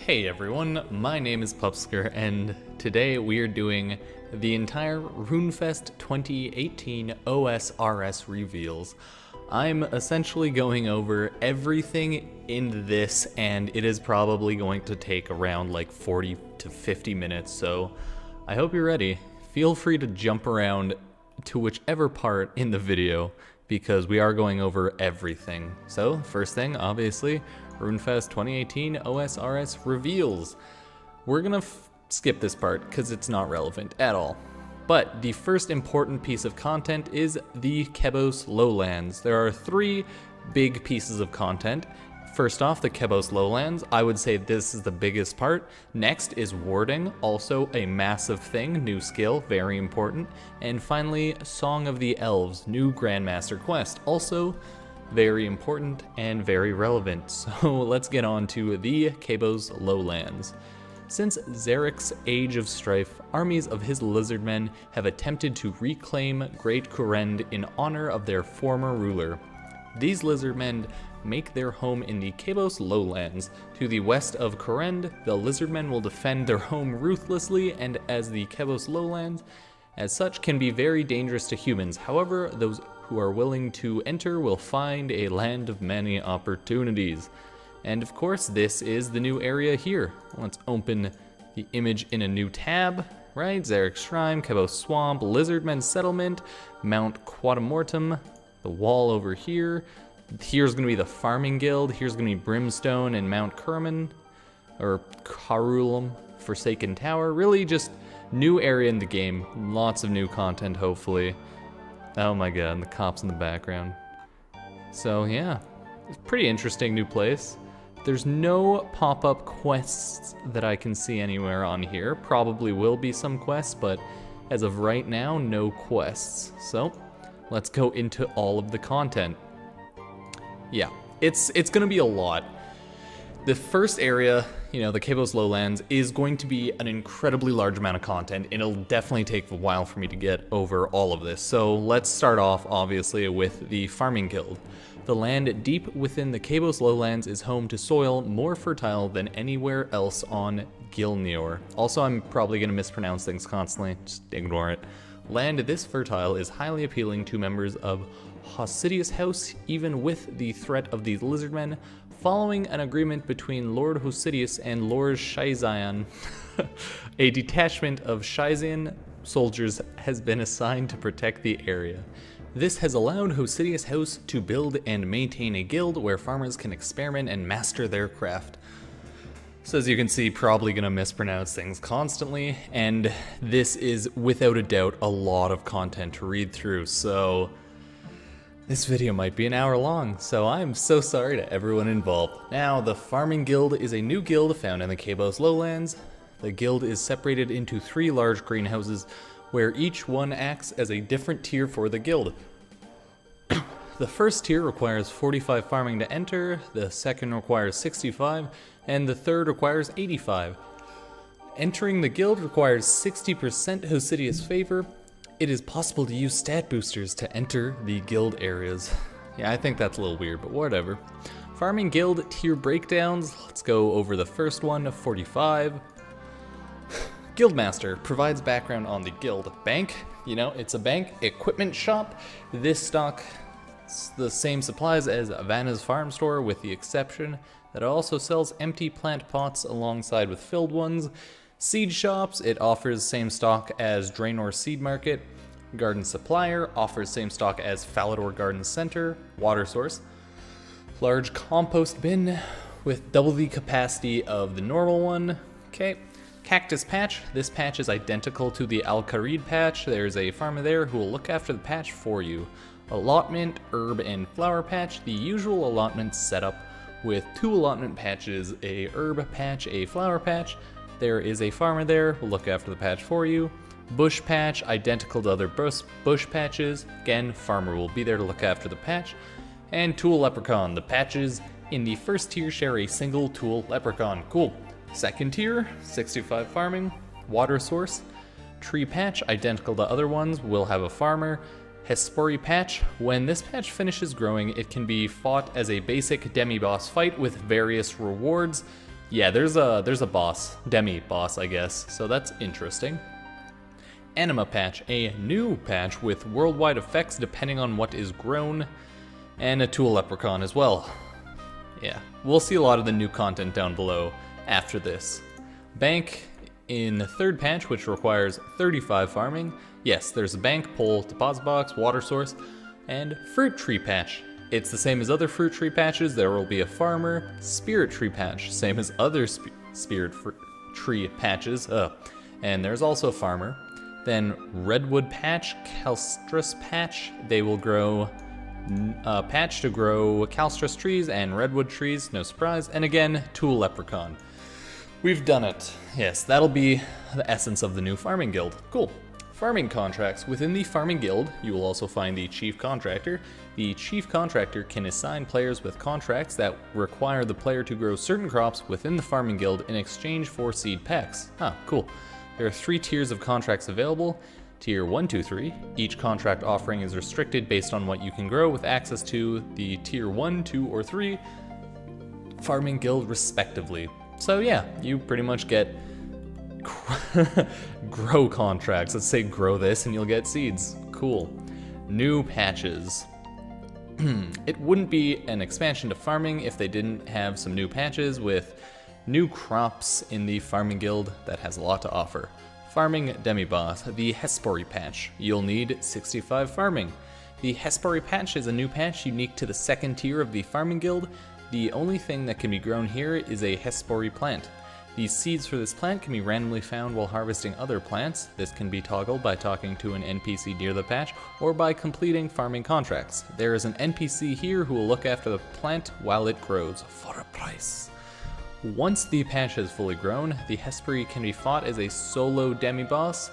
Hey everyone, my name is Pupsker, and today we are doing the entire Runefest 2018 OSRS reveals. I'm essentially going over everything in this, and it is probably going to take around like 40 to 50 minutes, so I hope you're ready. Feel free to jump around to whichever part in the video, because we are going over everything. So, first thing, obviously, Runefest 2018 OSRS reveals. We're gonna skip this part because it's not relevant at all. But the first important piece of content is the Kebos Lowlands. There are three big pieces of content. First off, the Kebos Lowlands. I would say this is the biggest part. Next is warding, also a massive thing, new skill, very important. And finally, Song of the Elves, new Grandmaster quest, also very important and very relevant. So let's get on to the Kebos Lowlands. Since Zarek's Age of Strife, armies of his lizardmen have attempted to reclaim Great Kourend in honor of their former ruler. These lizardmen make their home in the Kebos Lowlands. To the west of Kourend, the lizardmen will defend their home ruthlessly, and as the Kebos Lowlands, as such, can be very dangerous to humans. However, those who are willing to enter will find a land of many opportunities. And of course, this is the new area here. Let's open the image in a new tab, right? Zarek's Shrine, Kebos Swamp, Lizardmen Settlement, Mount Quatamortum, the wall over here. Here's gonna be the Farming Guild. Here's gonna be Brimstone and Mount Kerman, or Karulum, Forsaken Tower. Really just new area in the game. Lots of new content, hopefully. Oh my god, and the cops in the background. So yeah, it's a pretty interesting new place. There's no pop-up quests that I can see anywhere on here. Probably will be some quests, but as of right now, no quests. So let's go into all of the content. Yeah, it's gonna be a lot. The first area, you know, the Kebos Lowlands, is going to be an incredibly large amount of content. It'll definitely take a while for me to get over all of this. So let's start off, obviously, with the Farming Guild. The land deep within the Kebos Lowlands is home to soil more fertile than anywhere else on Gilneor. Also, I'm probably going to mispronounce things constantly, just ignore it. Land this fertile is highly appealing to members of Hosidius House, even with the threat of these lizardmen. Following an agreement between Lord Hosidius and Lord Shizian, a detachment of Shizian soldiers has been assigned to protect the area. This has allowed Hosidius House to build and maintain a guild where farmers can experiment and master their craft. So as you can see, probably gonna mispronounce things constantly, and this is without a doubt a lot of content to read through, so this video might be an hour long, so I'm so sorry to everyone involved. Now, the Farming Guild is a new guild found in the Kebos Lowlands. The guild is separated into three large greenhouses, where each one acts as a different tier for the guild. The first tier requires 45 farming to enter, the second requires 65, and the third requires 85. Entering the guild requires 60% Hosidius favor. It is possible to use stat boosters to enter the guild areas. Yeah, I think that's a little weird, but whatever. Farming Guild tier breakdowns. Let's go over the first one, 45. Guildmaster provides background on the guild. Bank, you know, it's a bank. Equipment shop. This stock the same supplies as Vanna's farm store, with the exception that it also sells empty plant pots alongside with filled ones. Seed shops, it offers same stock as Draenor Seed Market. Garden Supplier offers same stock as Falador Garden Center. Water source. Large compost bin with double the capacity of the normal one. Okay. Cactus Patch. This patch is identical to the Alcarid patch. There's a farmer there who will look after the patch for you. Allotment, herb, and flower patch. The usual allotment setup with two allotment patches, a herb patch, a flower patch. There is a farmer there who'll look after the patch for you. Bush patch, identical to other bush patches. Again, farmer will be there to look after the patch. And tool leprechaun. The patches in the first tier share a single tool leprechaun. Cool. Second tier, 65 farming. Water source. Tree patch, identical to other ones, will have a farmer. Hespori patch. When this patch finishes growing, it can be fought as a basic demi-boss fight with various rewards. Yeah, there's a boss, demi-boss, I guess, so that's interesting. Anima Patch, a new patch with worldwide effects depending on what is grown, and a Tool Leprechaun as well. Yeah, we'll see a lot of the new content down below after this. Bank in the third patch, which requires 35 farming. Yes, there's a bank, pole, deposit box, water source, and fruit tree patch. It's the same as other fruit tree patches. There will be a farmer, spirit tree patch, same as other spirit tree patches. And there's also a farmer. Then redwood patch, calstrus patch. They will grow patch to grow calstrus trees and redwood trees, no surprise. And again, Tool Leprechaun. We've done it. Yes, that'll be the essence of the new farming guild. Cool. Farming contracts. Within the farming guild, you will also find the chief contractor. The chief contractor can assign players with contracts that require the player to grow certain crops within the farming guild in exchange for seed packs. Cool. There are 3 tiers of contracts available. Tier 1, 2, 3. Each contract offering is restricted based on what you can grow, with access to the tier 1, 2, or 3 farming guild respectively. So yeah, you pretty much get grow contracts. Let's say grow this and you'll get seeds. Cool. New patches. It wouldn't be an expansion to farming if they didn't have some new patches with new crops in the farming guild that has a lot to offer. Farming demi-boss, the Hespori patch. You'll need 65 farming. The Hespori patch is a new patch unique to the second tier of the farming guild. The only thing that can be grown here is a Hespori plant. The seeds for this plant can be randomly found while harvesting other plants. This can be toggled by talking to an NPC near the patch or by completing farming contracts. There is an NPC here who will look after the plant while it grows for a price. Once the patch has fully grown, the Hespori can be fought as a solo demi-boss.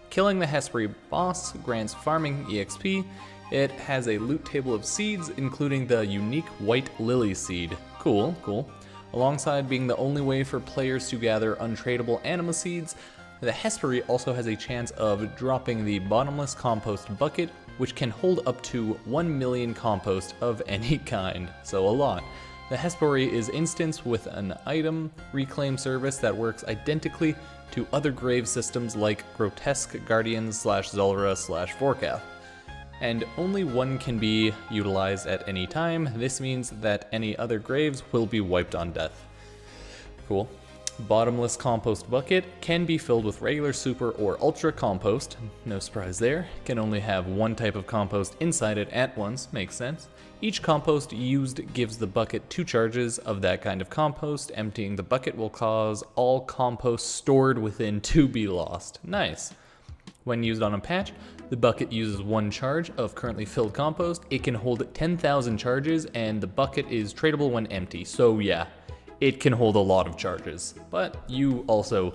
Killing the Hespori boss grants farming EXP. It has a loot table of seeds, including the unique white lily seed. Cool, cool. Alongside being the only way for players to gather untradeable anima seeds, the Hespori also has a chance of dropping the Bottomless compost bucket, which can hold up to 1 million compost of any kind, so a lot. The Hespori is instanced with an item reclaim service that works identically to other grave systems like Grotesque Guardians / Zulra / Vorkath. And only one can be utilized at any time. This means that any other graves will be wiped on death. Cool. Bottomless compost bucket can be filled with regular, super, or ultra compost. No surprise there. Can only have one type of compost inside it at once. Makes sense. Each compost used gives the bucket 2 charges of that kind of compost. Emptying the bucket will cause all compost stored within to be lost. Nice. When used on a patch, the bucket uses 1 charge of currently filled compost. It can hold 10,000 charges, and the bucket is tradable when empty. So yeah, it can hold a lot of charges. But you also,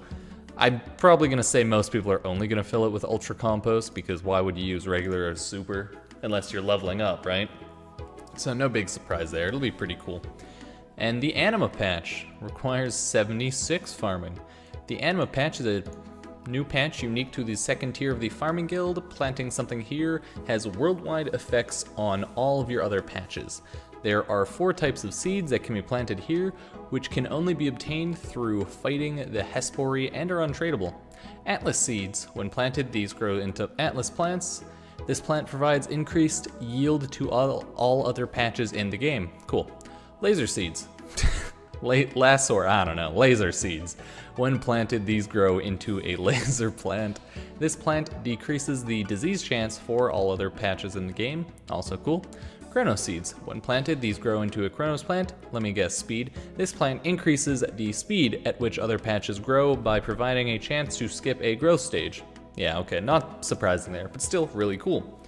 I'm probably going to say most people are only going to fill it with ultra compost, because why would you use regular or super unless you're leveling up, right? So no big surprise there. It'll be pretty cool. And the Anima patch requires 76 farming. The Anima patch is a new patch unique to the second tier of the farming guild. Planting something here has worldwide effects on all of your other patches. There are 4 types of seeds that can be planted here, which can only be obtained through fighting the Hespori and are untradeable. Atlas seeds. When planted, these grow into Atlas plants. This plant provides increased yield to all other patches in the game. Cool. Laser seeds. Laser seeds. When planted, these grow into a laser plant. This plant decreases the disease chance for all other patches in the game. Also cool. Chronos seeds. When planted, these grow into a Chronos plant. Let me guess, speed. This plant increases the speed at which other patches grow by providing a chance to skip a growth stage. Yeah, okay, not surprising there, but still really cool.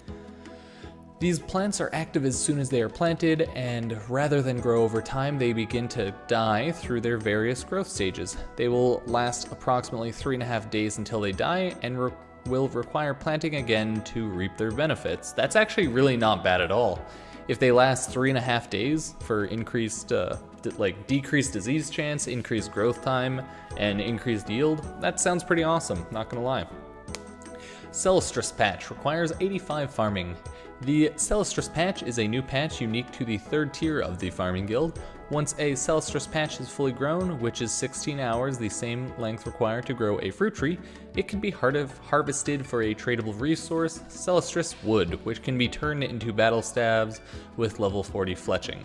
These plants are active as soon as they are planted, and rather than grow over time, they begin to die through their various growth stages. They will last approximately 3.5 days until they die, and will require planting again to reap their benefits. That's actually really not bad at all. If they last 3.5 days for increased, decreased disease chance, increased growth time, and increased yield, that sounds pretty awesome, not gonna lie. Celestris patch requires 85 farming. The Celestris patch is a new patch unique to the third tier of the farming guild. Once a Celestrus patch is fully grown, which is 16 hours, the same length required to grow a fruit tree, it can be harvested for a tradable resource, Celestrus wood, which can be turned into battle staves with level 40 fletching.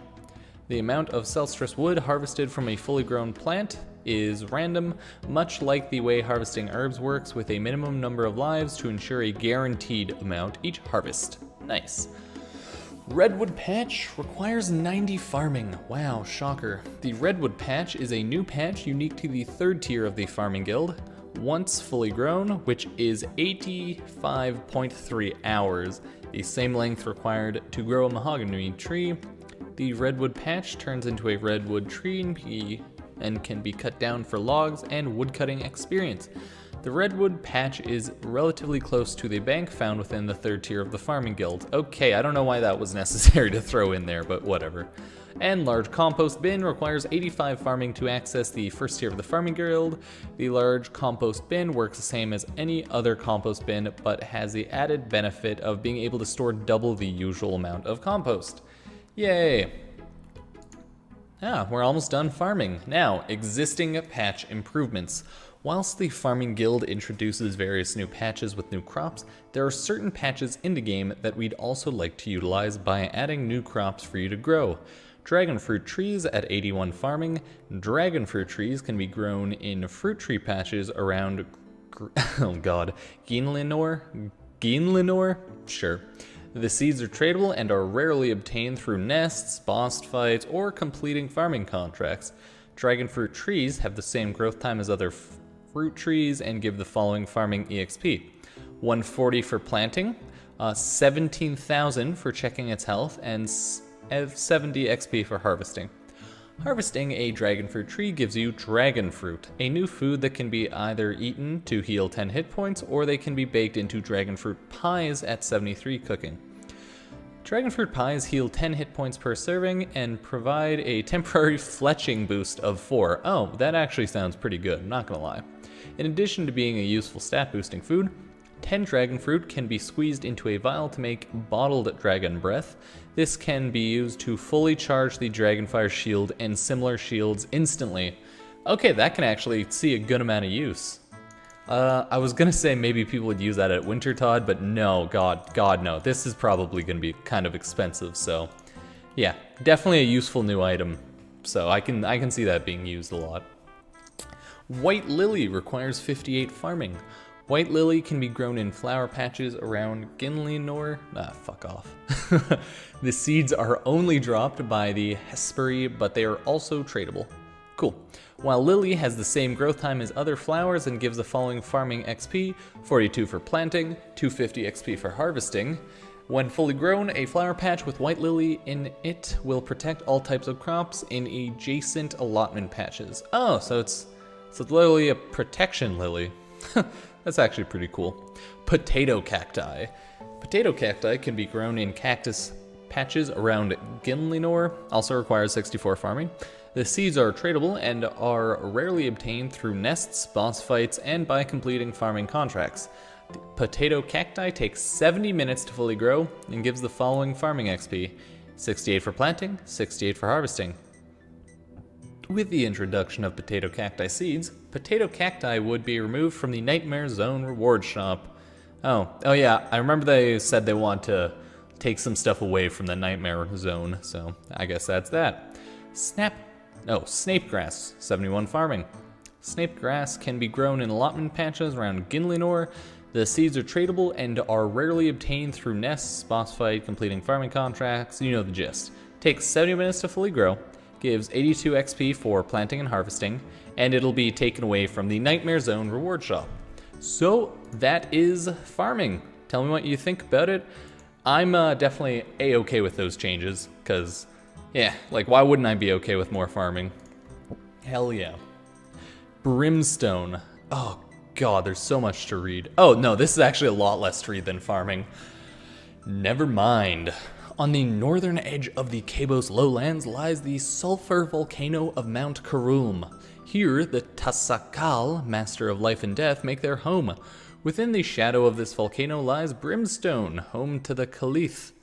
The amount of Celestrus wood harvested from a fully grown plant is random, much like the way harvesting herbs works, with a minimum number of lives to ensure a guaranteed amount each harvest. Nice. Redwood Patch requires 90 farming. Wow, shocker. The Redwood Patch is a new patch unique to the 3rd tier of the farming guild. Once fully grown, which is 85.3 hours, the same length required to grow a mahogany tree, the Redwood Patch turns into a redwood tree and can be cut down for logs and woodcutting experience. The Redwood Patch is relatively close to the bank found within the 3rd tier of the farming guild. Okay, I don't know why that was necessary to throw in there, but whatever. And large compost bin requires 85 farming to access the 1st tier of the farming guild. The large compost bin works the same as any other compost bin, but has the added benefit of being able to store double the usual amount of compost. Yay! We're almost done farming. Now, existing patch improvements. Whilst the farming guild introduces various new patches with new crops, there are certain patches in the game that we'd also like to utilize by adding new crops for you to grow. Dragon fruit trees at 81 farming. Dragon fruit trees can be grown in fruit tree patches around Gauntlet? Sure. The seeds are tradable and are rarely obtained through nests, boss fights, or completing farming contracts. Dragon fruit trees have the same growth time as other fruit trees and give the following farming EXP. 140 for planting, 17,000 for checking its health, and 70 XP for harvesting. Harvesting a dragon fruit tree gives you dragon fruit, a new food that can be either eaten to heal 10 hit points, or they can be baked into dragon fruit pies at 73 cooking. Dragon fruit pies heal 10 hit points per serving and provide a temporary fletching boost of 4. Oh, that actually sounds pretty good, I'm not gonna lie. In addition to being a useful stat boosting food, 10 dragon fruit can be squeezed into a vial to make bottled dragon breath. This can be used to fully charge the dragonfire shield and similar shields instantly. Okay, that can actually see a good amount of use. I was gonna say maybe people would use that at Wintertod, but no, God no. This is probably gonna be kind of expensive, so yeah, definitely a useful new item. So I can see that being used a lot. White Lily requires 58 farming. White Lily can be grown in flower patches around Gauntlet. Fuck off. The seeds are only dropped by the Hespery, but they are also tradable. Cool. While Lily has the same growth time as other flowers and gives the following farming XP, 42 for planting, 250 XP for harvesting. When fully grown, a flower patch with White Lily in it will protect all types of crops in adjacent allotment patches. Oh, so it's literally a protection lily. That's actually pretty cool. Potato cacti. Potato cacti can be grown in cactus patches around Gauntlet, also requires 64 farming. The seeds are tradable and are rarely obtained through nests, boss fights, and by completing farming contracts. The potato cacti takes 70 minutes to fully grow and gives the following farming XP. 68 for planting, 68 for harvesting. With the introduction of potato cacti seeds, potato cacti would be removed from the Nightmare Zone reward shop. Oh yeah, I remember they said they want to take some stuff away from the Nightmare Zone, so I guess that's that. Snapegrass, 71 farming. Snapegrass can be grown in allotment patches around Gauntlet. The seeds are tradable and are rarely obtained through nests, boss fight, completing farming contracts, you know the gist. Takes 70 minutes to fully grow, gives 82 XP for planting and harvesting, and it'll be taken away from the Nightmare Zone reward shop. So that is farming. Tell me what you think about it. I'm definitely a-okay with those changes, because yeah, like why wouldn't I be okay with more farming? Hell yeah. Brimstone. Oh god, there's so much to read. Oh no, this is actually a lot less to read than farming. Never mind. On the northern edge of the Kebos Lowlands lies the sulfur volcano of Mount Kourend. Here, the Tasakal, Master of Life and Death, make their home. Within the shadow of this volcano lies Brimstone, home to the Caliph,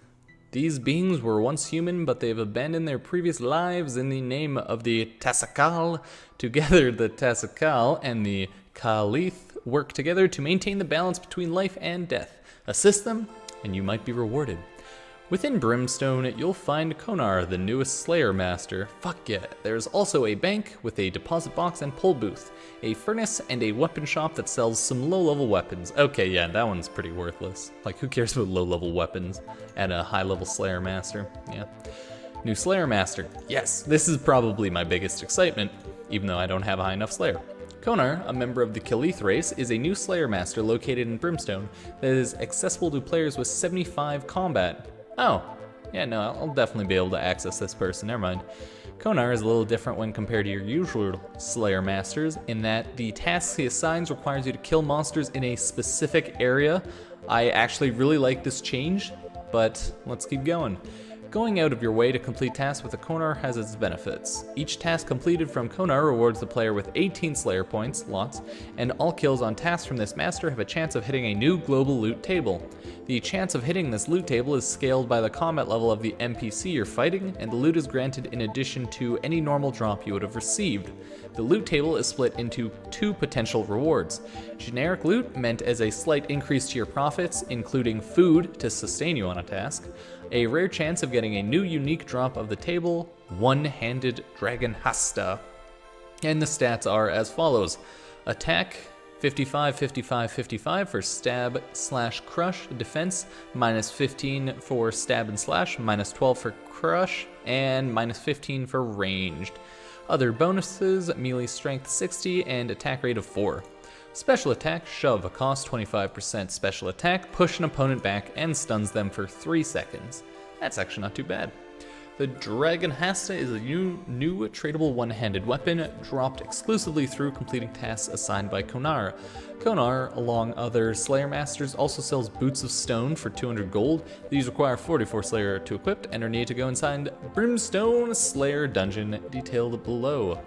These beings were once human, but they've abandoned their previous lives in the name of the Tasakal. Together, the Tasakal and the Kalith work together to maintain the balance between life and death. Assist them, and you might be rewarded. Within Brimstone, you'll find Konar, the newest Slayer Master. Fuck yeah. There's also a bank with a deposit box and pull booth, a furnace, and a weapon shop that sells some low-level weapons. Okay, yeah, that one's pretty worthless. Like, who cares about low-level weapons at a high-level Slayer Master? Yeah. New Slayer Master. Yes, this is probably my biggest excitement, even though I don't have a high enough Slayer. Konar, a member of the Kalith race, is a new Slayer Master located in Brimstone that is accessible to players with 75 combat. Oh, yeah, no, I'll definitely be able to access this person, never mind. Konar is a little different when compared to your usual Slayer Masters in that the tasks he assigns requires you to kill monsters in a specific area. I actually really like this change, but let's keep going. Going out of your way to complete tasks with a Konar has its benefits. Each task completed from Konar rewards the player with 18 Slayer points, lots, and all kills on tasks from this master have a chance of hitting a new global loot table. The chance of hitting this loot table is scaled by the combat level of the NPC you're fighting, and the loot is granted in addition to any normal drop you would have received. The loot table is split into two potential rewards. Generic loot, meant as a slight increase to your profits, including food to sustain you on a task. A rare chance of getting a new unique drop of the table, one-handed dragon hasta. And the stats are as follows. Attack, 55, 55, 55 for stab slash crush. Defense, minus 15 for stab and slash, minus 12 for crush, and minus 15 for ranged. Other bonuses, melee strength 60 and attack rate of 4. Special attack, shove, cost 25% special attack, push an opponent back and stuns them for 3 seconds. That's actually not too bad. The Dragon Hasta is a new tradable one-handed weapon dropped exclusively through completing tasks assigned by Konar. Konar, along other Slayer Masters, also sells Boots of Stone for 200 gold. These require 44 Slayer to equip and are needed to go inside Brimstone Slayer Dungeon, detailed below.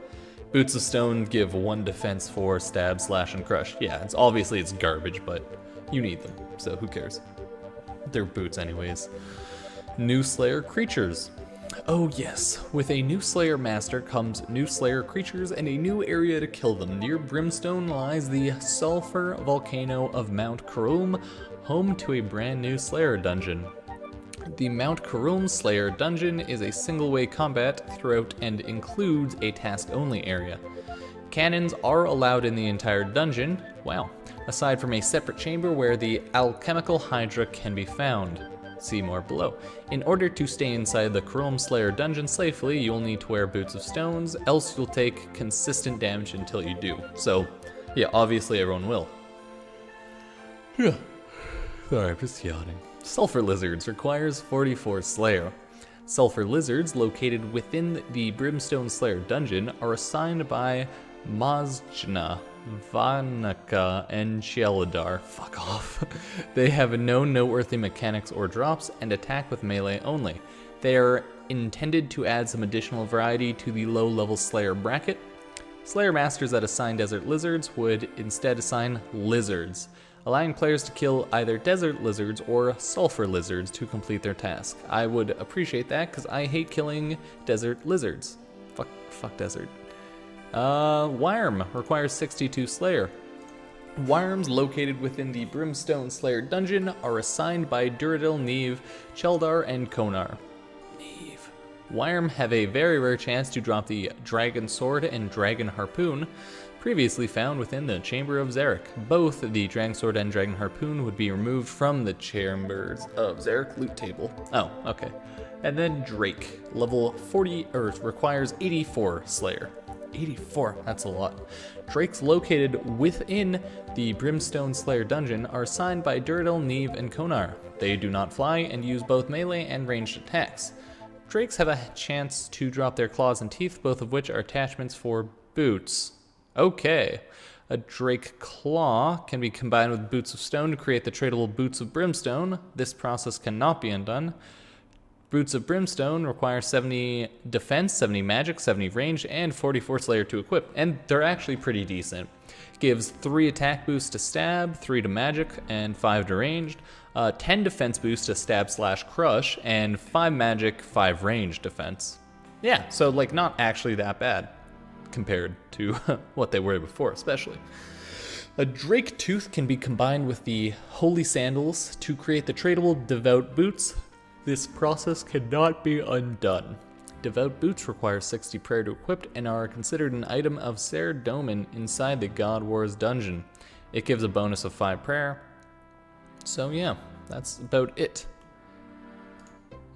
Boots of Stone give 1 defense for stab, slash, and crush. Yeah, it's garbage, but you need them, so who cares? They're boots anyways. New Slayer creatures. Oh yes, with a new Slayer Master comes new Slayer creatures and a new area to kill them. Near Brimstone lies the Sulfur Volcano of Mount Kourend, home to a brand new Slayer dungeon. The Mount Kourend Slayer dungeon is a single-way combat throughout and includes a task-only area. Cannons are allowed in the entire dungeon, wow, aside from a separate chamber where the Alchemical Hydra can be found. See more below. In order to stay inside the Kourend Slayer dungeon safely, you'll need to wear Boots of Stones, else you'll take consistent damage until you do. So, yeah, obviously everyone will. Yeah. Sorry, I'm just yawning. Sulfur Lizards requires 44 Slayer. Sulfur Lizards, located within the Brimstone Slayer dungeon, are assigned by Mazjna, Vanaka, and Sheladar. Fuck off. They have no noteworthy mechanics or drops and attack with melee only. They are intended to add some additional variety to the low-level Slayer bracket. Slayer Masters that assign Desert Lizards would instead assign Lizards, allowing players to kill either Desert Lizards or Sulfur Lizards to complete their task. I would appreciate that because I hate killing Desert Lizards. Fuck Desert. Wyrm requires 62 Slayer. Wyrms located within the Brimstone Slayer dungeon are assigned by Duradil, Neve, Cheldar, and Konar. Neve. Wyrm have a very rare chance to drop the Dragon Sword and Dragon Harpoon, previously found within the Chamber of Xeric. Both the Dragon Sword and Dragon Harpoon would be removed from the Chambers of Xeric loot table. Oh, okay. And then Drake, level 40 Earth, requires 84 Slayer. 84, that's a lot. Drakes located within the Brimstone Slayer dungeon are assigned by Duradil, Neve, and Konar. They do not fly and use both melee and ranged attacks. Drakes have a chance to drop their claws and teeth, both of which are attachments for boots. Okay. A Drake Claw can be combined with Boots of Stone to create the tradable Boots of Brimstone. This process cannot be undone. Boots of Brimstone require 70 defense, 70 magic, 70 range, and 44 Slayer to equip, and they're actually pretty decent. Gives 3 attack boosts to stab, 3 to magic, and 5 to ranged. 10 defense boosts to stab/crush, and 5 magic, 5 range defense. Yeah, so like not actually that bad compared to what they were before, especially. A Drake Tooth can be combined with the Holy Sandals to create the tradable Devout Boots. This process cannot be undone. Devout Boots require 60 prayer to equip and are considered an item of Ser Domin inside the God Wars dungeon. It gives a bonus of 5 prayer. So yeah, that's about it.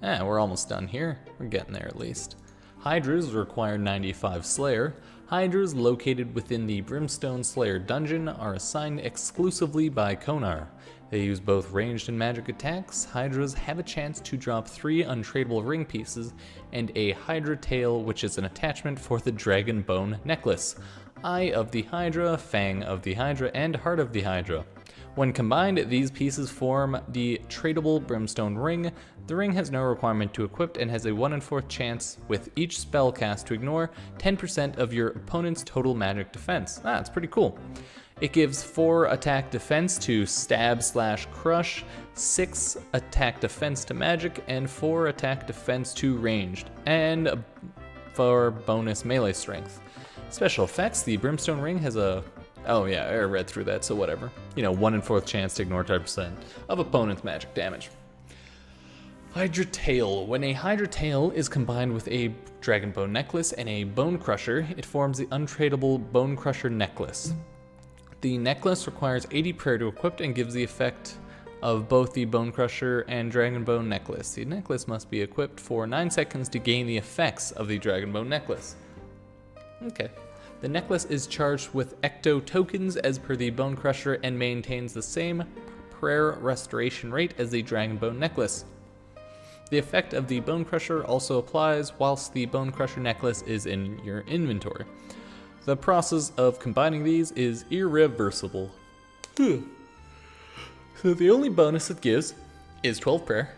We're almost done here. We're getting there at least. Hydras require 95 Slayer. Hydras located within the Brimstone Slayer dungeon are assigned exclusively by Konar. They use both ranged and magic attacks. Hydras have a chance to drop 3 untradeable ring pieces and a Hydra tail, which is an attachment for the Dragon Bone necklace. Eye of the Hydra, Fang of the Hydra, and Heart of the Hydra. When combined, these pieces form the tradable Brimstone ring. The ring has no requirement to equip and has a 1 in 4th chance with each spell cast to ignore 10% of your opponent's total magic defense. That's pretty cool. It gives 4 attack defense to stab/crush, 6 attack defense to magic, and 4 attack defense to ranged, and for bonus melee strength. Special effects, the Brimstone ring has a... Oh yeah, I read through that, so whatever. 1 in 4th chance to ignore 10% of opponent's magic damage. Hydra Tail. When a Hydra Tail is combined with a Dragon Bone necklace and a Bone Crusher, it forms the untradeable Bone Crusher necklace. The necklace requires 80 prayer to equip and gives the effect of both the Bone Crusher and Dragon Bone necklace. The necklace must be equipped for 9 seconds to gain the effects of the Dragon Bone necklace. Okay. The necklace is charged with Ecto tokens as per the Bone Crusher and maintains the same prayer restoration rate as the Dragon Bone necklace. The effect of the Bone Crusher also applies whilst the Bone Crusher necklace is in your inventory. The process of combining these is irreversible. So the only bonus it gives is 12 prayer.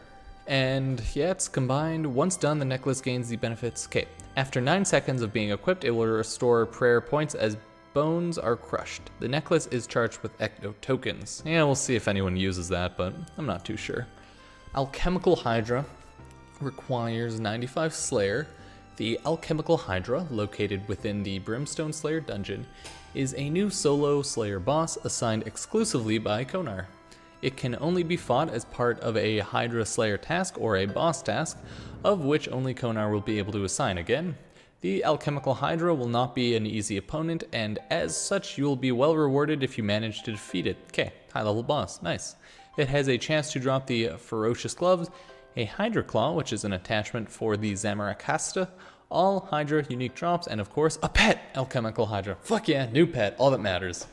And yeah, it's combined. Once done, the necklace gains the benefits. Okay, after 9 seconds of being equipped, it will restore prayer points as bones are crushed. The necklace is charged with Ecto tokens. Yeah, we'll see if anyone uses that, but I'm not too sure. Alchemical Hydra requires 95 Slayer. The Alchemical Hydra, located within the Brimstone Slayer dungeon, is a new solo Slayer boss assigned exclusively by Konar. It can only be fought as part of a Hydra Slayer task or a boss task, of which only Konar will be able to assign again. The Alchemical Hydra will not be an easy opponent, and as such you will be well rewarded if you manage to defeat it. Okay, high level boss, nice. It has a chance to drop the Ferocious Gloves, a Hydra Claw, which is an attachment for the Zamorakasta, all Hydra unique drops, and of course, a pet Alchemical Hydra. Fuck yeah, new pet, all that matters.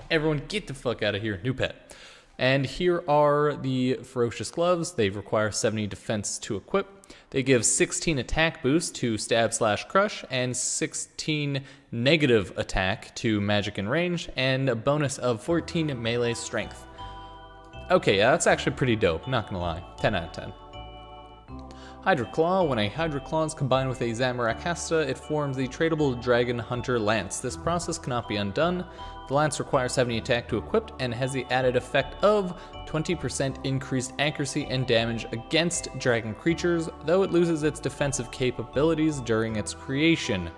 Everyone get the fuck out of here, new pet. And here are the Ferocious Gloves. They require 70 defense to equip. They give 16 attack boost to stab/crush, and 16 negative attack to magic and range, and a bonus of 14 melee strength. Okay, yeah, that's actually pretty dope, not gonna lie. 10 out of 10. Hydra Claw. When a Hydra Claw is combined with a Zamorakasta, it forms the tradable Dragon Hunter Lance. This process cannot be undone. The Lance requires 70 attack to equip and has the added effect of 20% increased accuracy and damage against dragon creatures, though it loses its defensive capabilities during its creation.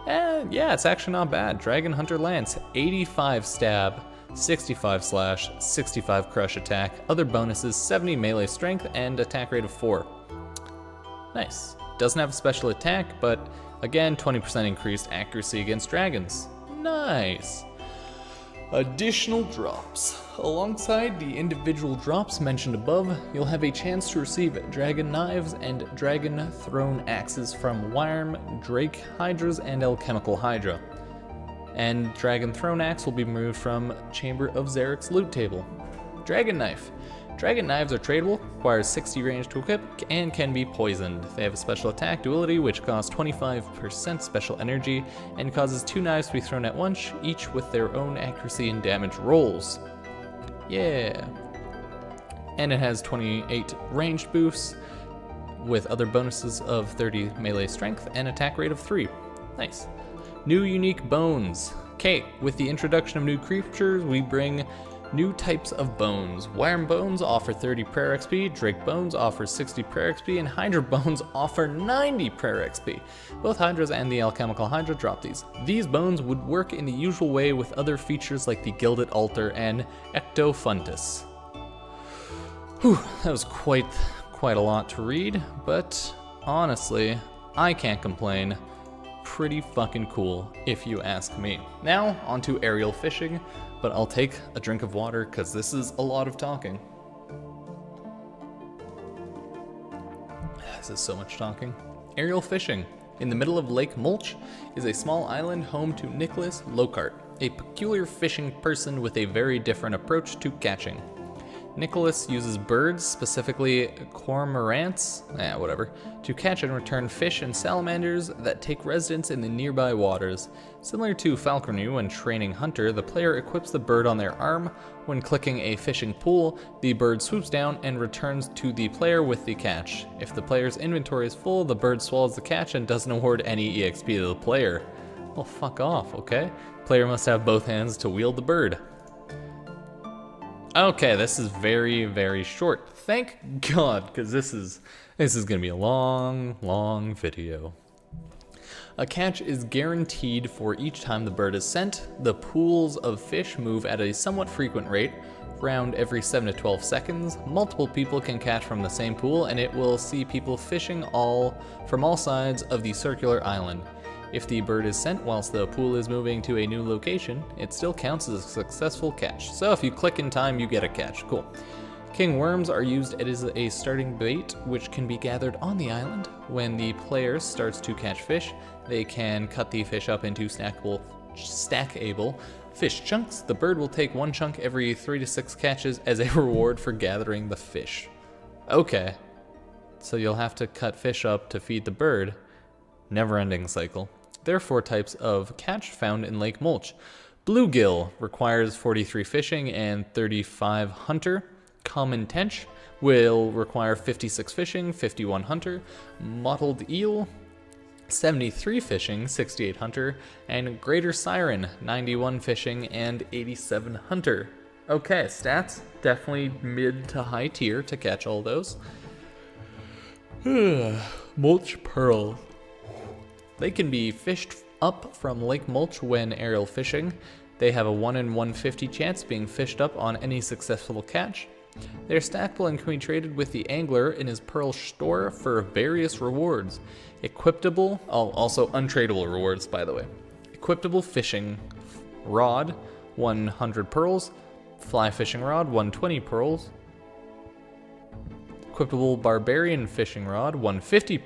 And yeah, it's actually not bad. Dragon Hunter Lance, 85 stab, 65 slash, 65 crush attack, other bonuses, 70 melee strength, and attack rate of 4. Nice. Doesn't have a special attack, but again, 20% increased accuracy against dragons. Nice. Additional drops. Alongside the individual drops mentioned above, you'll have a chance to receive Dragon Knives and Dragon Throne Axes from Wyrm, Drake Hydras, and Alchemical Hydra. And Dragon Throne Axe will be removed from Chamber of Zarek's loot table. Dragon Knife. Dragon Knives are tradable, requires 60 range to equip, and can be poisoned. They have a special attack duality which costs 25% special energy and causes 2 knives to be thrown at once, each with their own accuracy and damage rolls. Yeah. And it has 28 ranged boosts with other bonuses of 30 melee strength and attack rate of 3. Nice. New unique bones. Okay, with the introduction of new creatures, we bring new types of bones. Worm bones offer 30 prayer XP, Drake bones offer 60 prayer XP, and Hydra bones offer 90 prayer XP. Both Hydras and the Alchemical Hydra drop these. These bones would work in the usual way with other features like the Gilded Altar and Ectofuntus. Whew, that was quite a lot to read, but honestly, I can't complain. Pretty fucking cool, if you ask me. Now, onto aerial fishing, but I'll take a drink of water because this is a lot of talking. This is so much talking. Aerial fishing. In the middle of Lake Mulch is a small island home to Nicholas Lockhart, a peculiar fishing person with a very different approach to catching. Nicholas uses birds, specifically cormorants, to catch and return fish and salamanders that take residence in the nearby waters. Similar to falconry when training hunter, the player equips the bird on their arm. When clicking a fishing pool, the bird swoops down and returns to the player with the catch. If the player's inventory is full, the bird swallows the catch and doesn't award any EXP to the player. Well, fuck off, okay? Player must have both hands to wield the bird. Okay, this is very, very short. Thank God, because this is gonna be a long video. A catch is guaranteed for each time the bird is sent. The pools of fish move at a somewhat frequent rate, around every 7 to 12 seconds. Multiple people can catch from the same pool, and it will see people fishing from all sides of the circular island. If the bird is sent whilst the pool is moving to a new location, it still counts as a successful catch. So if you click in time, you get a catch. Cool. King worms are used as a starting bait, which can be gathered on the island. When the player starts to catch fish, they can cut the fish up into stackable fish chunks. The bird will take one chunk every 3 to 6 catches as a reward for gathering the fish. Okay. So you'll have to cut fish up to feed the bird. Never-ending cycle. There are 4 types of catch found in Lake Mulch. Bluegill requires 43 fishing and 35 hunter. Common tench will require 56 fishing, 51 hunter. Mottled eel, 73 fishing, 68 hunter. And greater siren, 91 fishing and 87 hunter. Okay, stats, definitely mid to high tier to catch all those. Mulch pearl. They can be fished up from Lake Mulch when aerial fishing. They have a 1 in 150 chance being fished up on any successful catch. They're stackable and can be traded with the angler in his pearl store for various rewards. Equipable, also untradeable rewards, by the way. Equipable fishing rod, 100 pearls. Fly fishing rod, 120 pearls. Equipable barbarian fishing rod, 150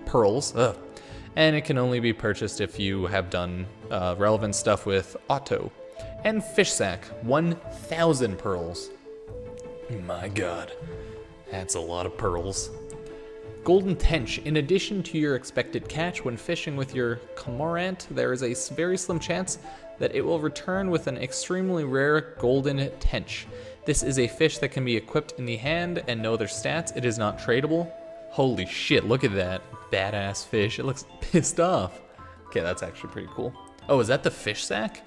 pearls. And it can only be purchased if you have done relevant stuff with Otto. And fish sack, 1,000 pearls. My God, that's a lot of pearls. Golden Tench. In addition to your expected catch when fishing with your cormorant, there is a very slim chance that it will return with an extremely rare golden tench. This is a fish that can be equipped in the hand and no other stats. It is not tradable. Holy shit, look at that badass fish. It looks pissed off. Okay, that's actually pretty cool. Oh, is that the fish sack?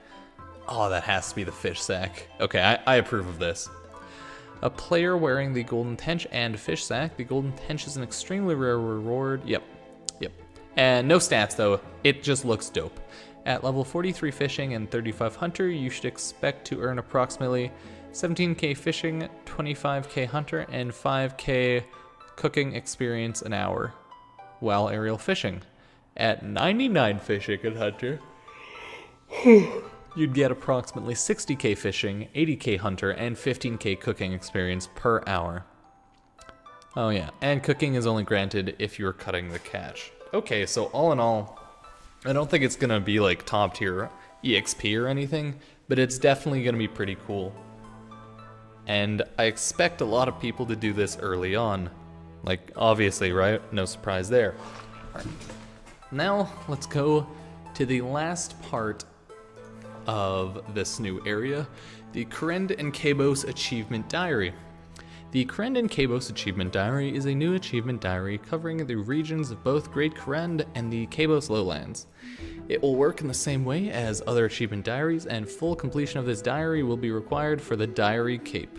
Oh, that has to be the fish sack. Okay, I approve of this. A player wearing the golden tench and fish sack. The golden tench is an extremely rare reward. Yep. And no stats though, it just looks dope. At level 43 fishing and 35 hunter, you should expect to earn approximately 17k fishing, 25k hunter, and 5k cooking experience an hour while aerial fishing. At 99 fishing and hunter, you'd get approximately 60k fishing, 80k hunter, and 15k cooking experience per hour. Oh yeah, and cooking is only granted if you're cutting the catch. Okay, so all in all, I don't think it's gonna be like top tier EXP or anything, but it's definitely gonna be pretty cool. And I expect a lot of people to do this early on. Like, obviously, right? No surprise there. All right. Now, let's go to the last part of this new area, the Kourend Kebos Achievement Diary. The Kourend Kebos Achievement Diary is a new achievement diary covering the regions of both Great Kourend and the Kebos Lowlands. It will work in the same way as other achievement diaries, and full completion of this diary will be required for the Diary Cape.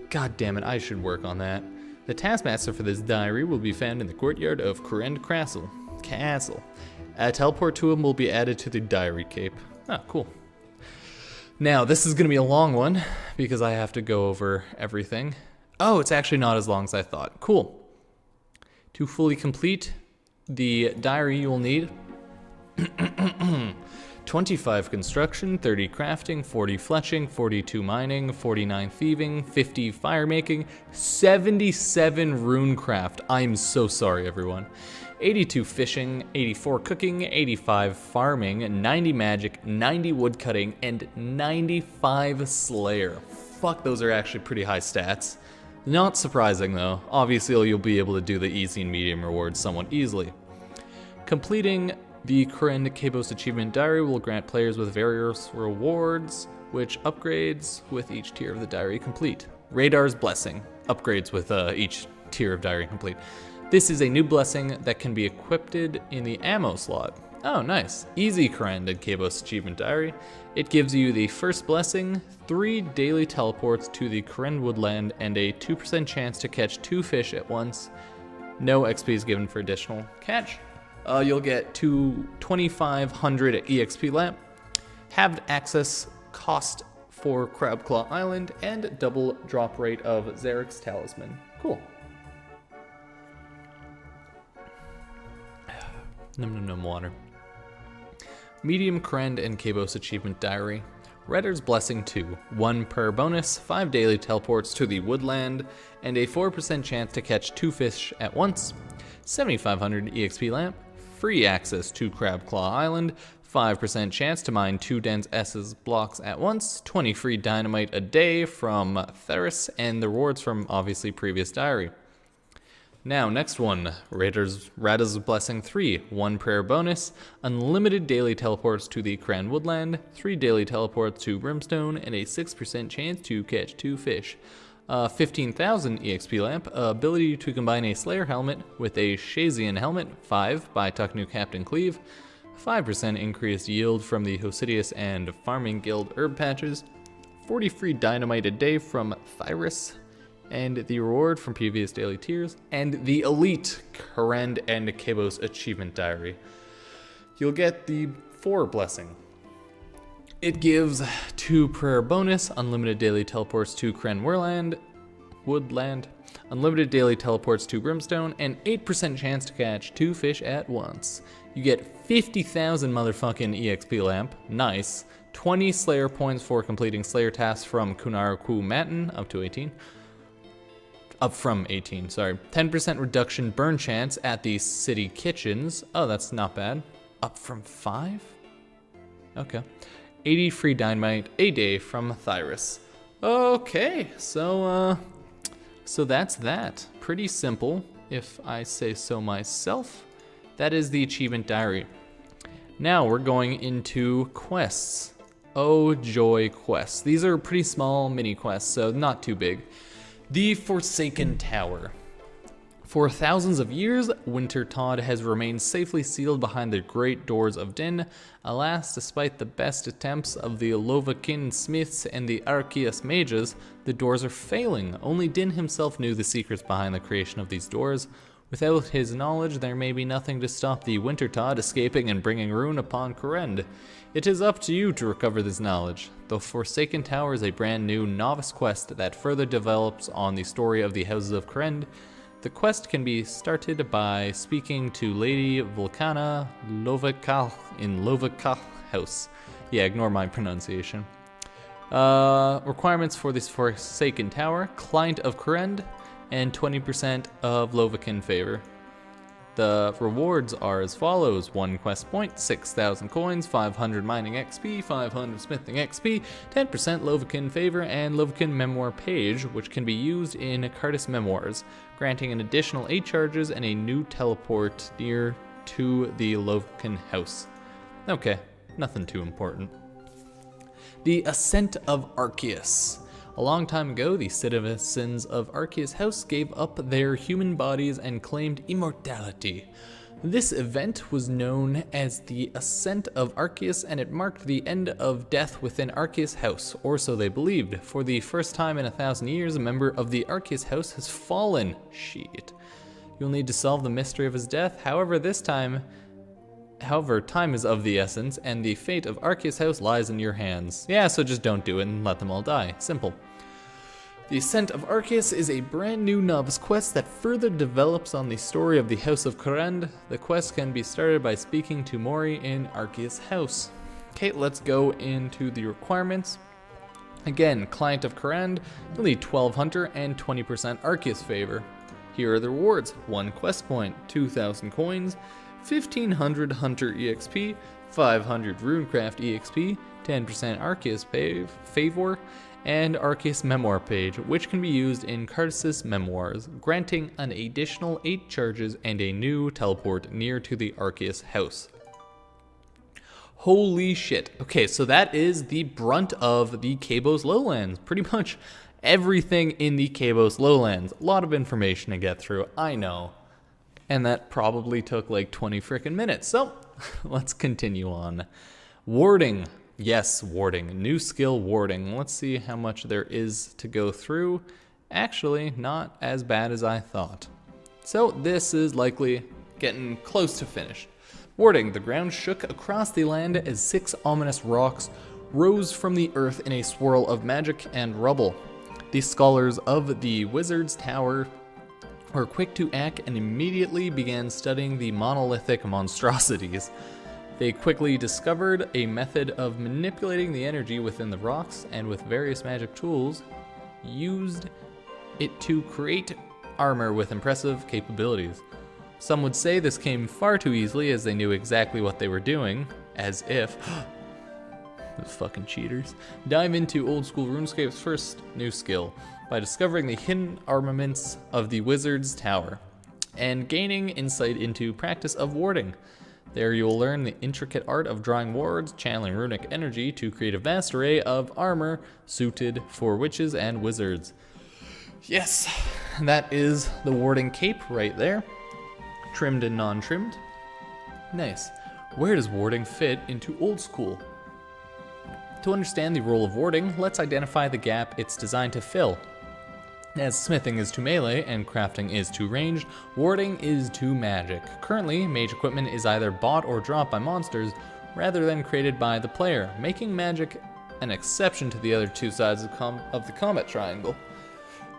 God damn it, I should work on that. The taskmaster for this diary will be found in the courtyard of Kourend Castle. A teleport to him will be added to the Diary Cape. Oh, cool. Now, this is going to be a long one, because I have to go over everything. Oh, it's actually not as long as I thought. Cool. To fully complete the diary, you will need 25 construction, 30 crafting, 40 fletching, 42 mining, 49 thieving, 50 fire making, 77 runecraft. I'm so sorry, everyone. 82 fishing, 84 cooking, 85 farming, 90 magic, 90 woodcutting, and 95 slayer. Fuck, those are actually pretty high stats. Not surprising though. Obviously you'll be able to do the easy and medium rewards somewhat easily. Completing the Kourend Kebos Achievement Diary will grant players with various rewards, which upgrades with each tier of the diary complete. Radar's Blessing upgrades with each tier of diary complete. This is a new blessing that can be equipped in the ammo slot. Oh, nice. Easy Kourend Kebos Achievement Diary. It gives you the first blessing, 3 daily teleports to the Kourend Woodland, and a 2% chance to catch 2 fish at once. No XP is given for additional catch. You'll get 2,500 EXP lamp, halved access cost for Crab Claw Island, and double drop rate of Zarek's Talisman. Cool. Num water. Medium Kourend Kebos Achievement Diary. Redder's Blessing 2. 1 per bonus, 5 daily teleports to the woodland, and a 4% chance to catch 2 fish at once. 7,500 EXP lamp. Free access to Crab Claw Island. 5% chance to mine 2 dense S's blocks at once. 20 free dynamite a day from Theris, and the rewards from obviously previous diary. Now, next one, Rada's Blessing 3, 1 prayer bonus, unlimited daily teleports to the Kourend Woodland, 3 daily teleports to Brimstone, and a 6% chance to catch 2 fish. 15,000 EXP lamp, ability to combine a Slayer helmet with a Shazian helmet, 5 by Tucknew Captain Cleave, 5% increased yield from the Hosidius and Farming Guild herb patches, 40 free dynamite a day from Theris, and the reward from previous daily tiers, and the elite Kourend Kebos Achievement Diary. You'll get the 4 blessing. It gives 2 prayer bonus, unlimited daily teleports to Kourend Woodland, unlimited daily teleports to Brimstone, and 8% chance to catch 2 fish at once. You get 50,000 motherfucking EXP lamp, nice. 20 Slayer points for completing Slayer tasks from Kunaraku Matin, up from 18, sorry. 10% reduction burn chance at the city kitchens. Oh, that's not bad. Up from 5? Okay. 80 free dynamite a day from Theris. Okay, so that's that. Pretty simple, if I say so myself. That is the achievement diary. Now we're going into quests. Oh joy, quests. These are pretty small mini quests, so not too big. The Forsaken Tower. For thousands of years, Wintertodt has remained safely sealed behind the great doors of Din. Alas, despite the best attempts of the Lovakin smiths and the Arceus mages, the doors are failing. Only Din himself knew the secrets behind the creation of these doors. Without his knowledge, there may be nothing to stop the Wintertodt escaping and bringing ruin upon Kourend. It is up to you to recover this knowledge. The Forsaken Tower is a brand new novice quest that further develops on the story of the Houses of Kourend. The quest can be started by speaking to Lady Volcana Lovakal in Lovakal House. Yeah, ignore my pronunciation. Requirements for this Forsaken Tower: Client of Kourend, and 20% of Lovakin favor. The rewards are as follows: 1 quest point, 6,000 coins, 500 mining XP, 500 smithing XP, 10% Lovakin favor, and Lovakin memoir page, which can be used in Cardis memoirs, granting an additional 8 charges and a new teleport near to the Lovakin house. Okay, nothing too important. The Ascent of Arceus. A long time ago, the citizens of Arceus House gave up their human bodies and claimed immortality. This event was known as the Ascent of Arceus, and it marked the end of death within Arceus House, or so they believed. For the first time in 1,000 years, a member of the Arceus House has fallen. Shit. You'll need to solve the mystery of his death. However, time is of the essence, and the fate of Arceus House lies in your hands. Yeah, so just don't do it and let them all die. Simple. The Ascent of Arceus is a brand new novice quest that further develops on the story of the House of Kourend. The quest can be started by speaking to Mori in Arceus House. Okay, let's go into the requirements. Again, Client of Kourend, you'll need 12 Hunter and 20% Arceus favor. Here are the rewards: 1 quest point, 2,000 coins, 1,500 Hunter EXP, 500 Runecraft EXP, 10% Arceus favor, and Arceus Memoir page, which can be used in Cactus Memoirs, granting an additional 8 charges and a new teleport near to the Arceus house. Holy shit. Okay, so that is the brunt of the Kebos Lowlands. Pretty much everything in the Kebos Lowlands. A lot of information to get through, I know. And that probably took like 20 frickin' minutes. So, let's continue on. Warding. Yes, warding. New skill, warding. Let's see how much there is to go through. Actually, not as bad as I thought. So this is likely getting close to finished. Warding. The ground shook across the land as 6 ominous rocks rose from the earth in a swirl of magic and rubble. The scholars of the Wizard's Tower were quick to act and immediately began studying the monolithic monstrosities. They quickly discovered a method of manipulating the energy within the rocks, and with various magic tools, used it to create armor with impressive capabilities. Some would say this came far too easily, as they knew exactly what they were doing, as if those fucking cheaters. Dive into old school RuneScape's first new skill by discovering the hidden armaments of the Wizard's Tower and gaining insight into practice of warding. There you will learn the intricate art of drawing wards, channeling runic energy to create a vast array of armor suited for witches and wizards. Yes, that is the warding cape right there. Trimmed and non-trimmed. Nice. Where does warding fit into old school? To understand the role of warding, let's identify the gap it's designed to fill. As smithing is to melee and crafting is to ranged, warding is to magic. Currently, mage equipment is either bought or dropped by monsters rather than created by the player, making magic an exception to the other two sides of the combat triangle.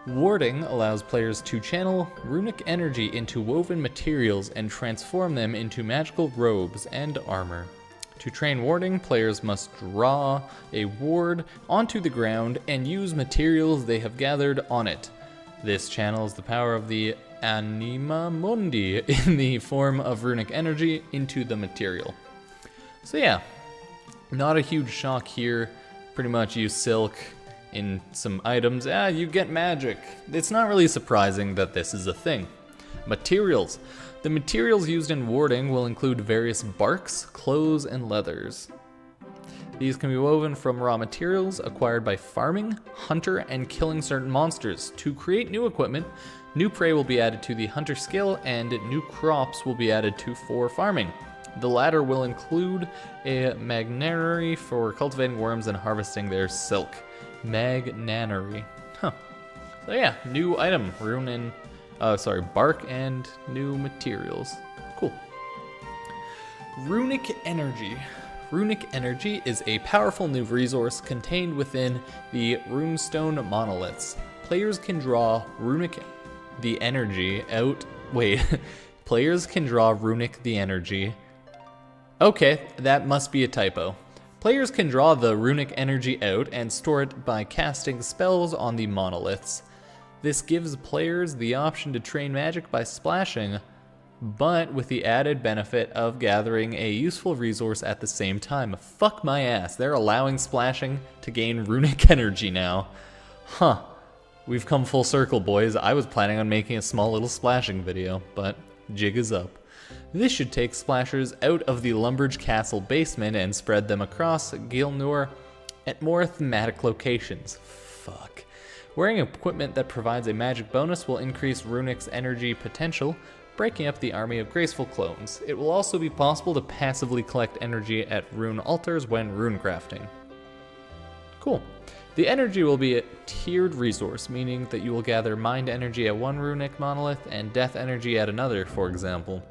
Warding allows players to channel runic energy into woven materials and transform them into magical robes and armor. To train warding, players must draw a ward onto the ground and use materials they have gathered on it. This channels the power of the Anima Mundi in the form of runic energy into the material. So yeah, not a huge shock here. Pretty much use silk in some items. You get magic. It's not really surprising that this is a thing. Materials. The materials used in warding will include various barks, clothes, and leathers. These can be woven from raw materials acquired by farming, hunter, and killing certain monsters. To create new equipment, new prey will be added to the hunter skill, and new crops will be added for farming. The latter will include a magnanary for cultivating worms and harvesting their silk. Magnanary. Huh. So yeah, new item, bark and new materials. Cool. Runic Energy. Runic Energy is a powerful new resource contained within the Runestone monoliths. Players can draw the energy out. Wait, players can draw runic the energy. Okay, that must be a typo. Players can draw the runic energy out and store it by casting spells on the monoliths. This gives players the option to train magic by splashing, but with the added benefit of gathering a useful resource at the same time. Fuck my ass, they're allowing splashing to gain runic energy now. Huh, we've come full circle, boys. I was planning on making a small little splashing video, but jig is up. This should take splashers out of the Lumbridge Castle basement and spread them across Gilnor at more thematic locations. fuck? Wearing equipment that provides a magic bonus will increase Runic's energy potential, breaking up the army of graceful clones. It will also be possible to passively collect energy at rune altars when rune crafting. Cool. The energy will be a tiered resource, meaning that you will gather mind energy at one runic monolith and death energy at another, for example.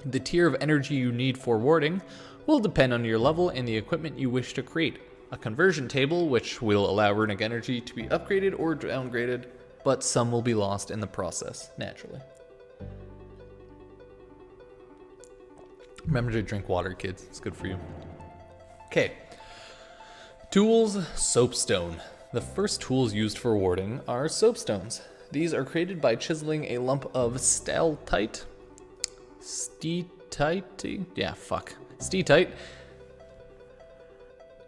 The tier of energy you need for warding will depend on your level and the equipment you wish to create. A conversion table, which will allow runic energy to be upgraded or downgraded, but some will be lost in the process, naturally. Remember to drink water, kids. It's good for you. Okay. Tools, Soapstone. The first tools used for warding are soapstones. These are created by chiseling a lump of steatite,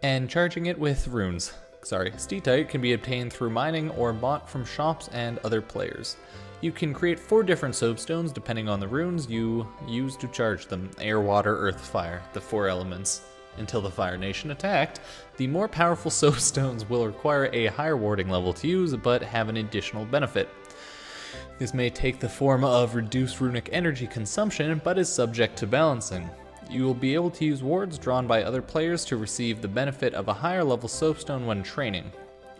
and charging it with runes. Steatite can be obtained through mining or bought from shops and other players. You can create 4 different soapstones depending on the runes you use to charge them. Air, water, earth, fire, the 4 elements. Until the Fire Nation attacked, the more powerful soapstones will require a higher warding level to use, but have an additional benefit. This may take the form of reduced runic energy consumption, but is subject to balancing. You will be able to use wards drawn by other players to receive the benefit of a higher level soapstone when training.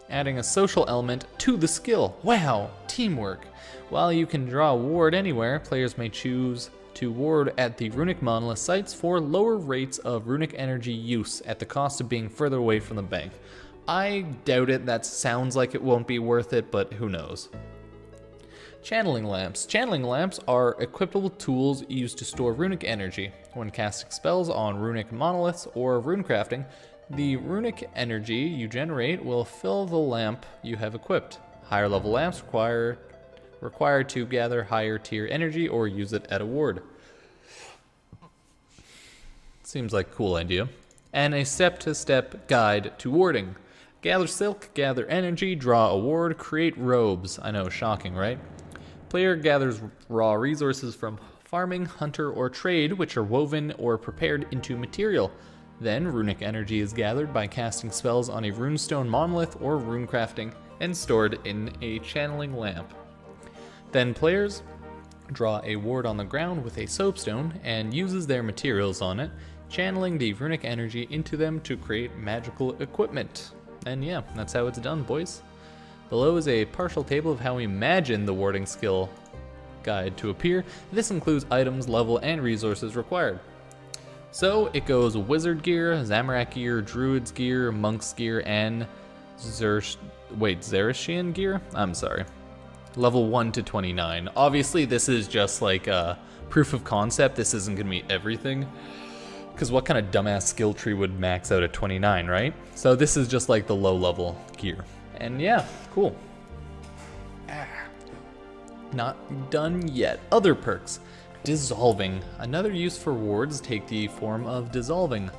Adding a social element to the skill. Wow, teamwork. While you can draw a ward anywhere, players may choose to ward at the runic monolith sites for lower rates of runic energy use at the cost of being further away from the bank. I doubt it. That sounds like it won't be worth it, but who knows. Channeling lamps. Channeling lamps are equipable tools used to store runic energy. When casting spells on runic monoliths or runecrafting, the runic energy you generate will fill the lamp you have equipped. Higher level lamps required to gather higher tier energy or use it at a ward. Seems like a cool idea. And a step-to-step guide to warding. Gather silk, gather energy, draw a ward, create robes. I know, shocking, right? Player gathers raw resources from farming, hunter, or trade, which are woven or prepared into material. Then runic energy is gathered by casting spells on a runestone monolith or runecrafting and stored in a channeling lamp. Then players draw a ward on the ground with a soapstone and uses their materials on it, channeling the runic energy into them to create magical equipment. And yeah, that's how it's done, boys. Below is a partial table of how we imagine the warding skill guide to appear. This includes items, level, and resources required. So it goes wizard gear, Zamorak gear, druid's gear, monk's gear, and Xerishian gear? I'm sorry. Level 1 to 29. Obviously, this is just like a proof of concept. This isn't going to meet everything. Because what kind of dumbass skill tree would max out at 29, right? So this is just like the low level gear. And yeah, cool. Not done yet. Other perks. Dissolving. Another use for wards take the form of dissolving.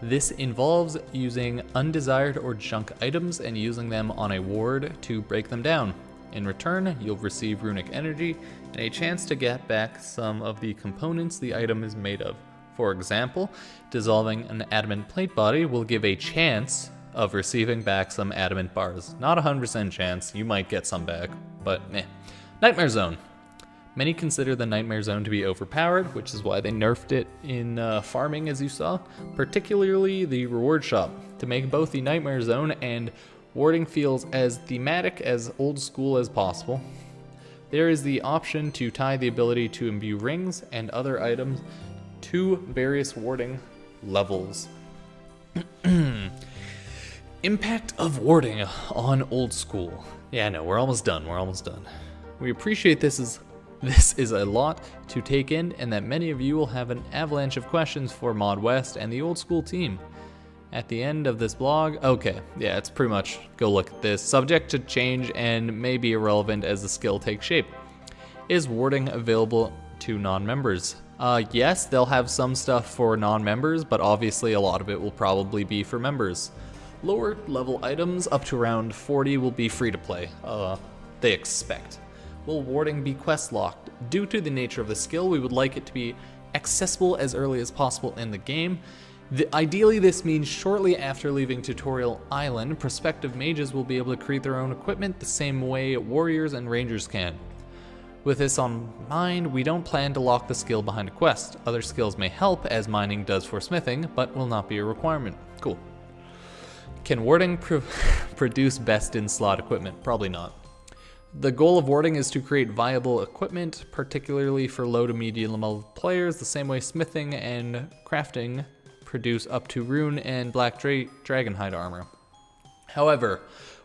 This involves using undesired or junk items and using them on a ward to break them down. In return, you'll receive runic energy and a chance to get back some of the components the item is made of. For example, dissolving an adamant plate body will give a chance of receiving back some adamant bars. Not a 100% chance, you might get some back, but meh. Nightmare Zone. Many consider the Nightmare Zone to be overpowered, which is why they nerfed it in farming, as you saw, particularly the reward shop, to make both the Nightmare Zone and warding feels as thematic as old school as possible. There is the option to tie the ability to imbue rings and other items to various warding levels. Impact of warding on old school. Yeah, no, we're almost done. We appreciate this is a lot to take in, and that many of you will have an avalanche of questions for Mod West and the old school team. At the end of this blog, okay, yeah, it's pretty much, go look at this. Subject to change and may be irrelevant as the skill takes shape. Is warding available to non-members? Yes, they'll have some stuff for non-members, but obviously a lot of it will probably be for members. Lower level items up to around 40 will be free to play, they expect. Will warding be quest locked? Due to the nature of the skill, we would like it to be accessible as early as possible in the game, Ideally, this means shortly after leaving Tutorial Island, prospective mages will be able to create their own equipment the same way warriors and rangers can. With this on mind, we don't plan to lock the skill behind a quest. Other skills may help, as mining does for smithing, but will not be a requirement. Cool. Can warding produce best-in-slot equipment? Probably not. The goal of warding is to create viable equipment, particularly for low to medium level players, the same way smithing and crafting produce up to rune and black dragonhide armor. However,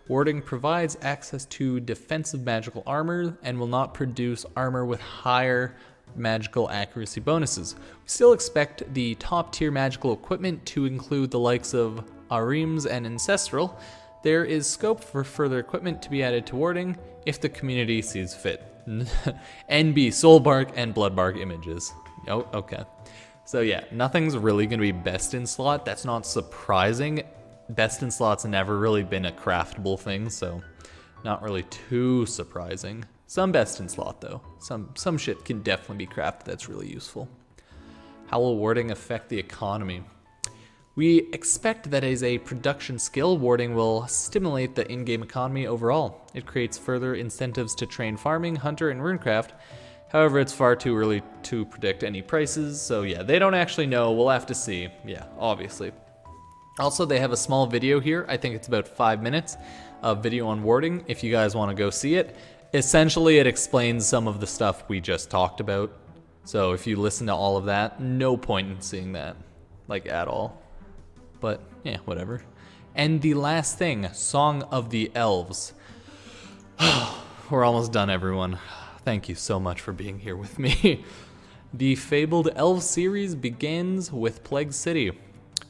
warding provides access to defensive magical armor and will not produce armor with higher magical accuracy bonuses. We still expect the top tier magical equipment to include the likes of Arims and Ancestral. There is scope for further equipment to be added to warding if the community sees fit. NB, Soulbark, and Bloodbark images. Oh, okay. So yeah, nothing's really going to be best in slot. That's not surprising. Best in slot's never really been a craftable thing, so not really too surprising. Some best in slot though. Some shit can definitely be crafted that's really useful. How will warding affect the economy? We expect that as a production skill, warding will stimulate the in-game economy overall. It creates further incentives to train farming, hunter, and runecraft. However, it's far too early to predict any prices, so yeah, they don't actually know. We'll have to see. Yeah, obviously. Also, they have a small video here. I think it's about 5 minutes of video on warding, if you guys want to go see it. Essentially, it explains some of the stuff we just talked about. So if you listen to all of that, no point in seeing that, like, at all. But yeah, whatever. And the last thing, Song of the Elves. We're almost done, everyone. Thank you so much for being here with me. The Fabled Elves series begins with Plague City,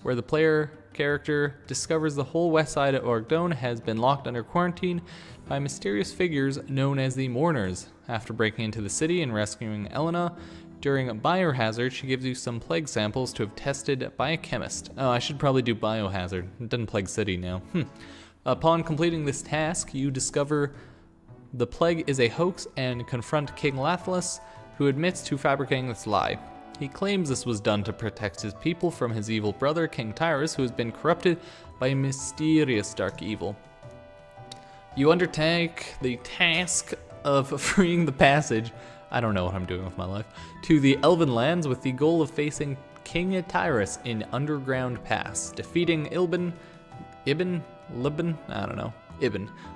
where the player character discovers the whole west side of Orgdone has been locked under quarantine by mysterious figures known as the Mourners. After breaking into the city and rescuing Elena, during Biohazard, she gives you some plague samples to have tested by a chemist. Oh, I should probably do Biohazard. It doesn't Plague City now. Upon completing this task, you discover the plague is a hoax and confront King Lathlus, who admits to fabricating this lie. He claims this was done to protect his people from his evil brother, King Tyrus, who has been corrupted by a mysterious dark evil. You undertake the task of freeing the passage, I don't know what I'm doing with my life, to the Elven lands with the goal of facing King Tyrus in Underground Pass, defeating Ibn,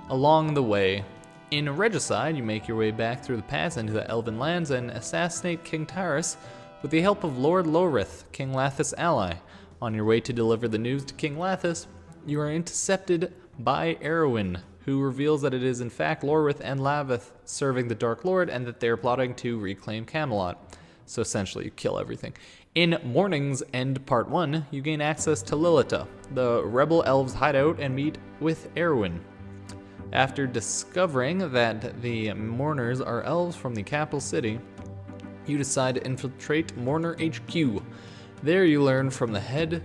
along the way. In Regicide, you make your way back through the pass into the Elven lands and assassinate King Tyrus with the help of Lord Lorith, King Lathis' ally. On your way to deliver the news to King Lathis, you are intercepted by Erwin, who reveals that it is in fact Lorith and Lavith serving the Dark Lord and that they are plotting to reclaim Camelot. So essentially you kill everything. In Morning's End Part 1, you gain access to Lilita, the rebel elves hideout, and meet with Erwin. After discovering that the Mourners are elves from the capital city, you decide to infiltrate Mourner HQ. There you learn from the head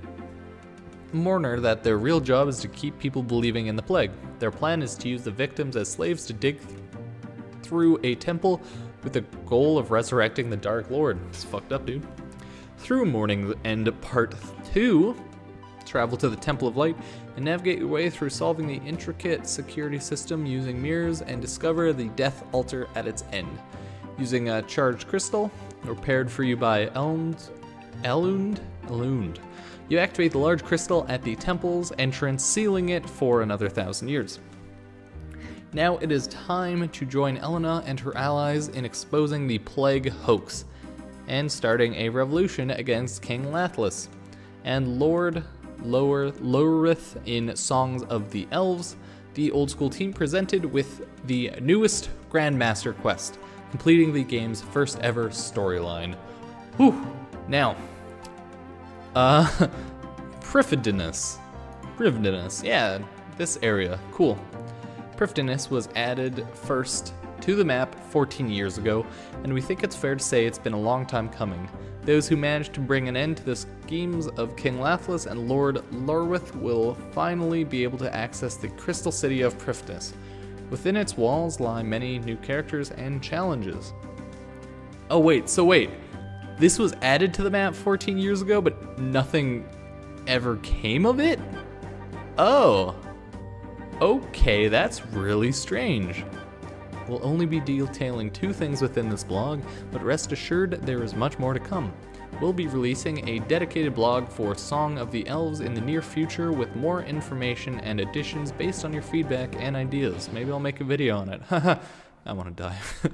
Mourner that their real job is to keep people believing in the plague. Their plan is to use the victims as slaves to dig through a temple with the goal of resurrecting the Dark Lord. It's fucked up, dude. Through Morning's End Part 2, travel to the Temple of Light and navigate your way through solving the intricate security system using mirrors and discover the Death Altar at its end. Using a charged crystal, repaired for you by Elund, you activate the large crystal at the temple's entrance, sealing it for another 1,000 years. Now it is time to join Elena and her allies in exposing the plague hoax and starting a revolution against King Lathlus and Lord Lorith in Songs of the Elves. The old school team presented with the newest Grandmaster quest, completing the game's first ever storyline. Whew. Now, Prifdinus, yeah, this area, cool. Prifdinus was added first to the map 14 years ago, and we think it's fair to say it's been a long time coming. Those who managed to bring an end to the schemes of King Lathlus and Lord Lorwith will finally be able to access the Crystal City of Prifdinus. Within its walls lie many new characters and challenges. Oh wait, this was added to the map 14 years ago, but nothing ever came of it? Oh. Okay, that's really strange. We'll only be detailing 2 things within this blog, but rest assured there is much more to come. We'll be releasing a dedicated blog for Song of the Elves in the near future with more information and additions based on your feedback and ideas. Maybe I'll make a video on it. Haha, I want to die. But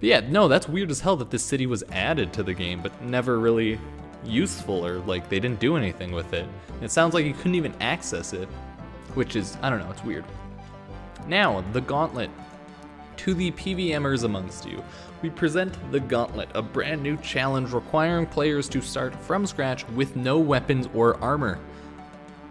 yeah, no, that's weird as hell that this city was added to the game, but never really useful, or like they didn't do anything with it. It sounds like you couldn't even access it, which is, I don't know, it's weird. Now, the Gauntlet. To the PVMers amongst you, we present the Gauntlet, a brand new challenge requiring players to start from scratch with no weapons or armor.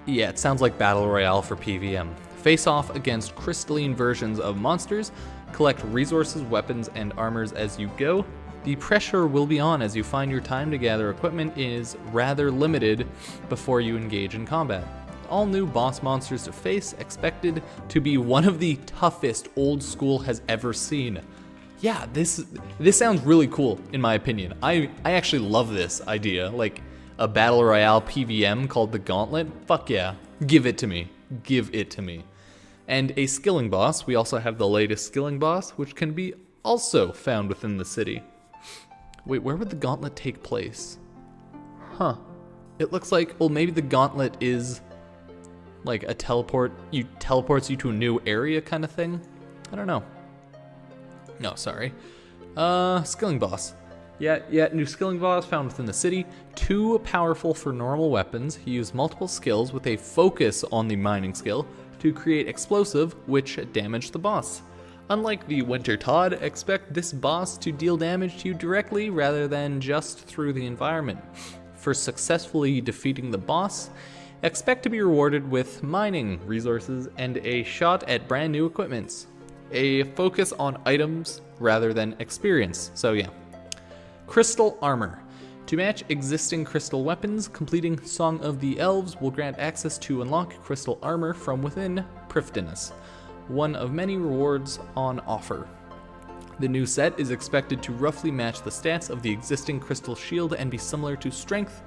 Yeah, it sounds like Battle Royale for PVM. Face off against crystalline versions of monsters, collect resources, weapons, and armors as you go. The pressure will be on as you find your time to gather equipment is rather limited before you engage in combat. All new boss monsters to face, expected to be one of the toughest old school has ever seen. Yeah, this sounds really cool in my opinion. I actually love this idea, like a battle royale PVM called the Gauntlet. Fuck yeah, give it to me, give it to me. And a skilling boss. We also have the latest skilling boss, which can be also found within the city. Wait, where would the Gauntlet take place? Huh, it looks like, well, maybe the Gauntlet is like a teleports you to a new area kind of thing. I don't know. No, sorry. Skilling boss. Yeah, new skilling boss found within the city. Too powerful for normal weapons. He used multiple skills with a focus on the mining skill to create explosive, which damaged the boss. Unlike the Winter Todd, expect this boss to deal damage to you directly rather than just through the environment. For successfully defeating the boss, expect to be rewarded with mining resources and a shot at brand new equipments. A focus on items rather than experience, so yeah. Crystal armor. To match existing crystal weapons, completing Song of the Elves will grant access to unlock crystal armor from within Prifddinas, one of many rewards on offer. The new set is expected to roughly match the stats of the existing crystal shield and be similar to strength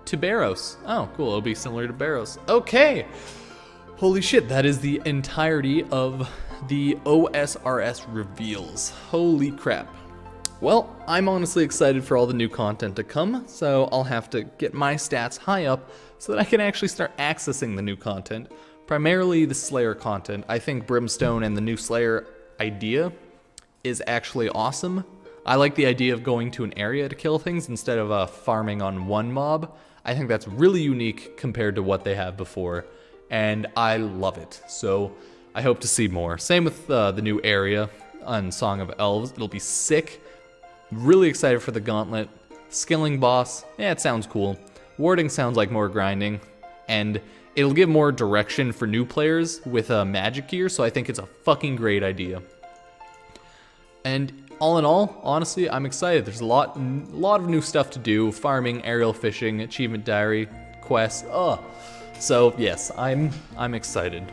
to Barrows. Oh, cool, it'll be similar to Barrows. Okay! Holy shit, that is the entirety of the OSRS reveals. Holy crap. Well, I'm honestly excited for all the new content to come, so I'll have to get my stats high up so that I can actually start accessing the new content. Primarily the Slayer content. I think Brimstone and the new Slayer idea is actually awesome. I like the idea of going to an area to kill things instead of farming on one mob. I think that's really unique compared to what they have before, and I love it. So I hope to see more. Same with the new area on Song of Elves. It'll be sick. Really excited for the Gauntlet. Skilling boss, yeah, it sounds cool. Warding sounds like more grinding, and it'll give more direction for new players with magic gear, so I think it's a fucking great idea. And all in all, honestly, I'm excited. There's a lot of new stuff to do. Farming, aerial fishing, achievement diary, quests. So yes, I'm excited.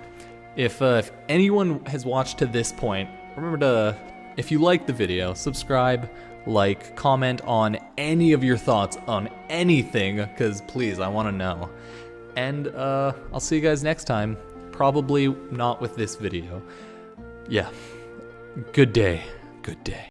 If anyone has watched to this point, remember to, if you liked the video, subscribe, like, comment on any of your thoughts on anything, because please, I want to know. And I'll see you guys next time. Probably not with this video. Yeah. Good day. Good day.